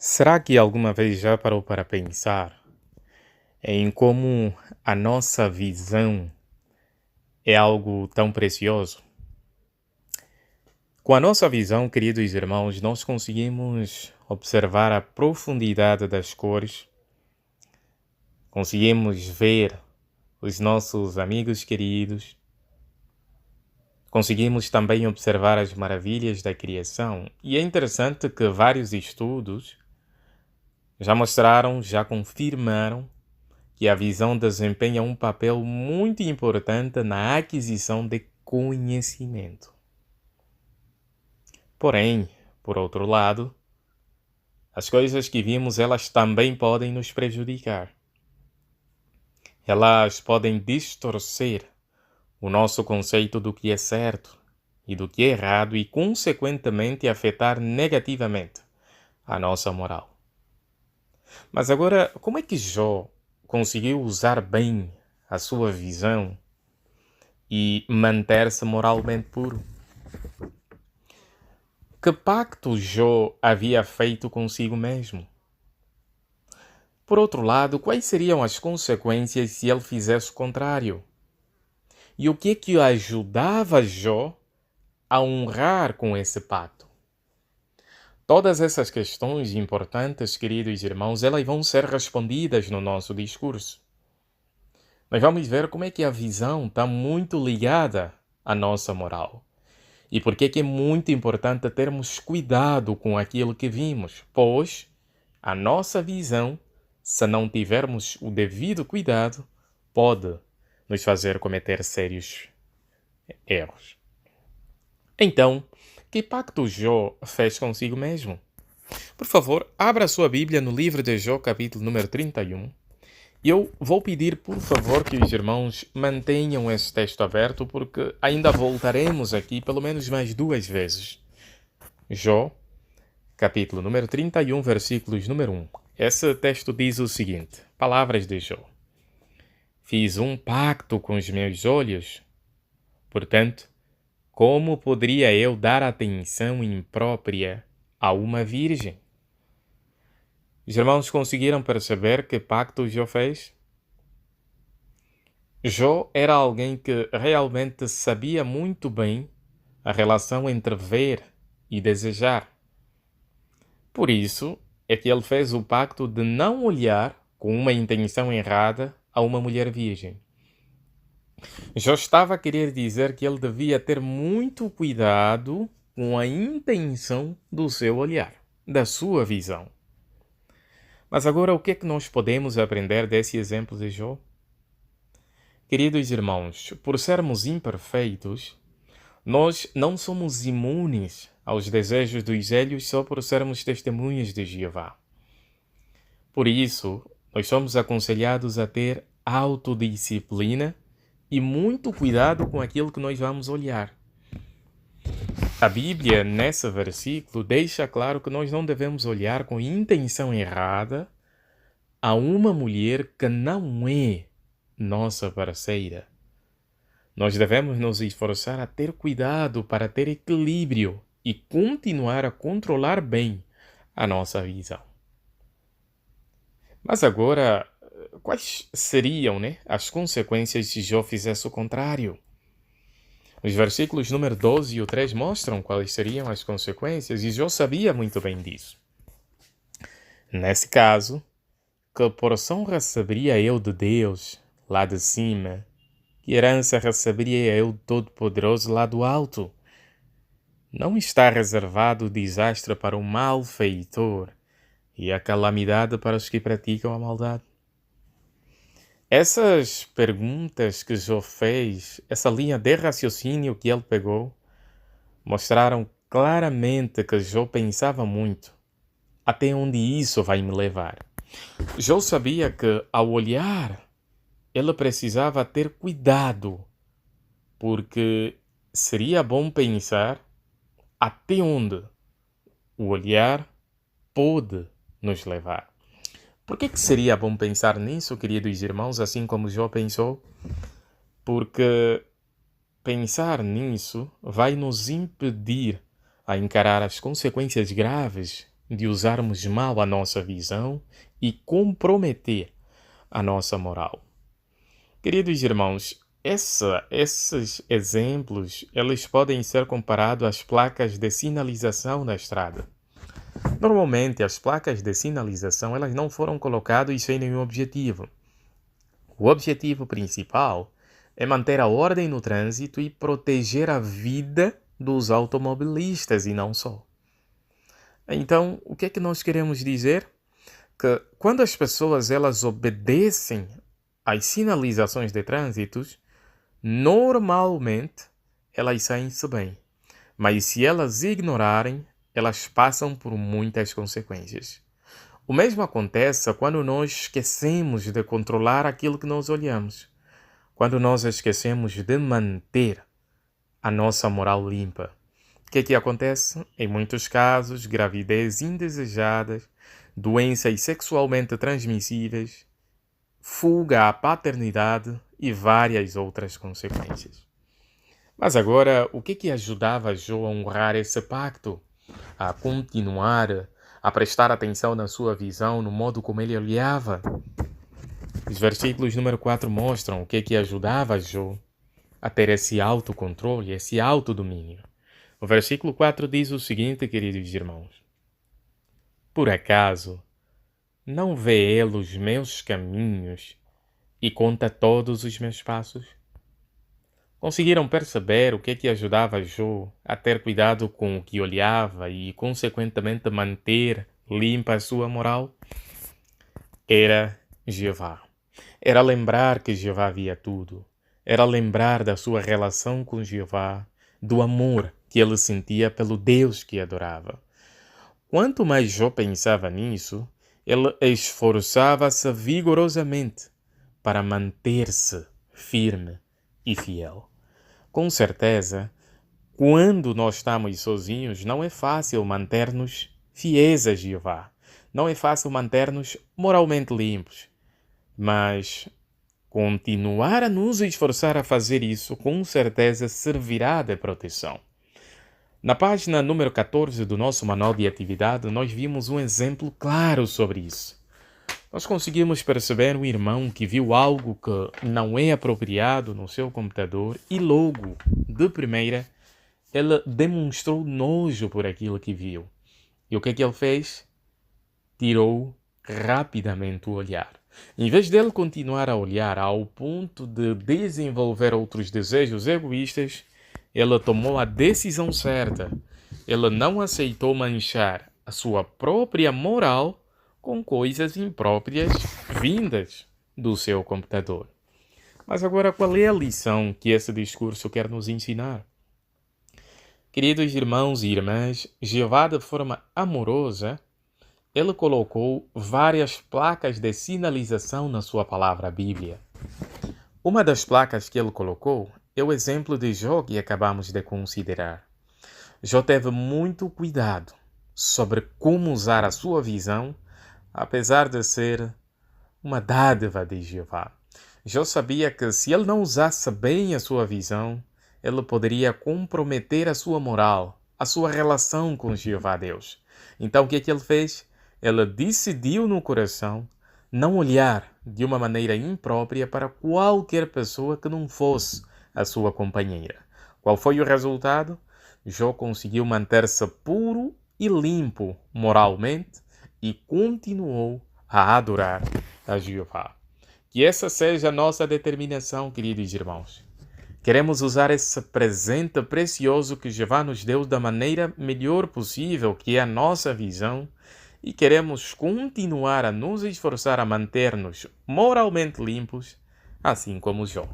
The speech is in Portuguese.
Será que alguma vez já parou para pensar em como a nossa visão é algo tão precioso? Com a nossa visão, queridos irmãos, nós conseguimos observar a profundidade das cores, conseguimos ver os nossos amigos queridos, conseguimos também observar as maravilhas da criação. E é interessante que vários estudos já mostraram, já confirmaram que a visão desempenha um papel muito importante na aquisição de conhecimento. Porém, por outro lado, as coisas que vimos, elas também podem nos prejudicar. Elas podem distorcer o nosso conceito do que é certo e do que é errado e, consequentemente, afetar negativamente a nossa moral. Mas agora, como é que Jó conseguiu usar bem a sua visão e manter-se moralmente puro? Que pacto Jó havia feito consigo mesmo? Por outro lado, quais seriam as consequências se ele fizesse o contrário? E o que o ajudava Jó a honrar com esse pacto? Todas essas questões importantes, queridos irmãos, elas vão ser respondidas no nosso discurso. Nós vamos ver como é que a visão está muito ligada à nossa moral. E por que é muito importante termos cuidado com aquilo que vimos, pois a nossa visão, se não tivermos o devido cuidado, pode nos fazer cometer sérios erros. Então, que pacto Jó fez consigo mesmo? Por favor, abra a sua Bíblia no livro de Jó, capítulo número 31. E eu vou pedir, por favor, que os irmãos mantenham esse texto aberto, porque ainda voltaremos aqui pelo menos mais duas vezes. Jó, capítulo número 31, versículos número 1. Esse texto diz o seguinte, palavras de Jó. Fiz um pacto com os meus olhos, portanto, como poderia eu dar atenção imprópria a uma virgem? Os irmãos conseguiram perceber que pacto Jó fez? Jó era alguém que realmente sabia muito bem a relação entre ver e desejar. Por isso é que ele fez o pacto de não olhar com uma intenção errada a uma mulher virgem. Jó estava a querer dizer que ele devia ter muito cuidado com a intenção do seu olhar, da sua visão. Mas agora o que é que nós podemos aprender desse exemplo de Jó? Queridos irmãos, por sermos imperfeitos, nós não somos imunes aos desejos dos velhos só por sermos testemunhas de Jeová. Por isso, nós somos aconselhados a ter autodisciplina e muito cuidado com aquilo que nós vamos olhar. A Bíblia, nesse versículo, deixa claro que nós não devemos olhar com intenção errada a uma mulher que não é nossa parceira. Nós devemos nos esforçar a ter cuidado para ter equilíbrio e continuar a controlar bem a nossa visão. Mas agora, quais seriam, as consequências se Jó fizesse o contrário? Os versículos número 12 e o 3 mostram quais seriam as consequências e Jó sabia muito bem disso. Nesse caso, que porção receberia eu de Deus lá de cima? Que herança receberia eu do Todo-Poderoso lá do alto? Não está reservado o desastre para o malfeitor e a calamidade para os que praticam a maldade? Essas perguntas que Jó fez, essa linha de raciocínio que ele pegou, mostraram claramente que Jó pensava muito. Até onde isso vai me levar? Jó sabia que, ao olhar, ele precisava ter cuidado, porque seria bom pensar até onde o olhar pode nos levar. Por que seria bom pensar nisso, queridos irmãos, assim como Jó pensou? Porque pensar nisso vai nos impedir a encarar as consequências graves de usarmos mal a nossa visão e comprometer a nossa moral. Queridos irmãos, esses exemplos, eles podem ser comparados às placas de sinalização na estrada. Normalmente, as placas de sinalização, elas não foram colocadas sem nenhum objetivo. O objetivo principal é manter a ordem no trânsito e proteger a vida dos automobilistas e não só. Então, o que é que nós queremos dizer? Que quando as pessoas elas obedecem às sinalizações de trânsito, normalmente elas saem-se bem. Mas se elas ignorarem, elas passam por muitas consequências. O mesmo acontece quando nós esquecemos de controlar aquilo que nós olhamos. Quando nós esquecemos de manter a nossa moral limpa. O que acontece? Em muitos casos, gravidez indesejadas, doenças sexualmente transmissíveis, fuga à paternidade e várias outras consequências. Mas agora, o que ajudava Jó a honrar esse pacto? A continuar a prestar atenção na sua visão, no modo como ele olhava? Os versículos número 4 mostram o que ajudava Jó a ter esse autocontrole, esse autodomínio. O versículo 4 diz o seguinte, queridos irmãos: Por acaso não vê ele os meus caminhos e conta todos os meus passos? Conseguiram perceber o que ajudava Jó a ter cuidado com o que olhava e, consequentemente, manter limpa a sua moral? Era Jeová. Era lembrar que Jeová via tudo. Era lembrar da sua relação com Jeová, do amor que ele sentia pelo Deus que adorava. Quanto mais Jó pensava nisso, ele esforçava-se vigorosamente para manter-se firme e fiel. Com certeza, quando nós estamos sozinhos, não é fácil manter-nos fiéis a Jeová. Não é fácil manter-nos moralmente limpos. Mas continuar a nos esforçar a fazer isso, com certeza servirá de proteção. Na página número 14 do nosso manual de atividade, nós vimos um exemplo claro sobre isso. Nós conseguimos perceber um irmão que viu algo que não é apropriado no seu computador e logo, de primeira, ele demonstrou nojo por aquilo que viu. E o que ele fez? Tirou rapidamente o olhar. Em vez dele continuar a olhar ao ponto de desenvolver outros desejos egoístas, ele tomou a decisão certa. Ele não aceitou manchar a sua própria moral com coisas impróprias vindas do seu computador. Mas agora, qual é a lição que esse discurso quer nos ensinar? Queridos irmãos e irmãs, Jeová, de forma amorosa, ele colocou várias placas de sinalização na sua palavra, a Bíblia. Uma das placas que ele colocou é o exemplo de Jó que acabamos de considerar. Jó teve muito cuidado sobre como usar a sua visão, apesar de ser uma dádiva de Jeová. Jó sabia que se ele não usasse bem a sua visão, ele poderia comprometer a sua moral, a sua relação com Jeová Deus. Então o que ele fez? Ele decidiu no coração não olhar de uma maneira imprópria para qualquer pessoa que não fosse a sua companheira. Qual foi o resultado? Jó conseguiu manter-se puro e limpo moralmente e continuou a adorar a Jeová. Que essa seja a nossa determinação, queridos irmãos. Queremos usar esse presente precioso que Jeová nos deu da maneira melhor possível, que é a nossa visão, e queremos continuar a nos esforçar a manter-nos moralmente limpos, assim como Jó.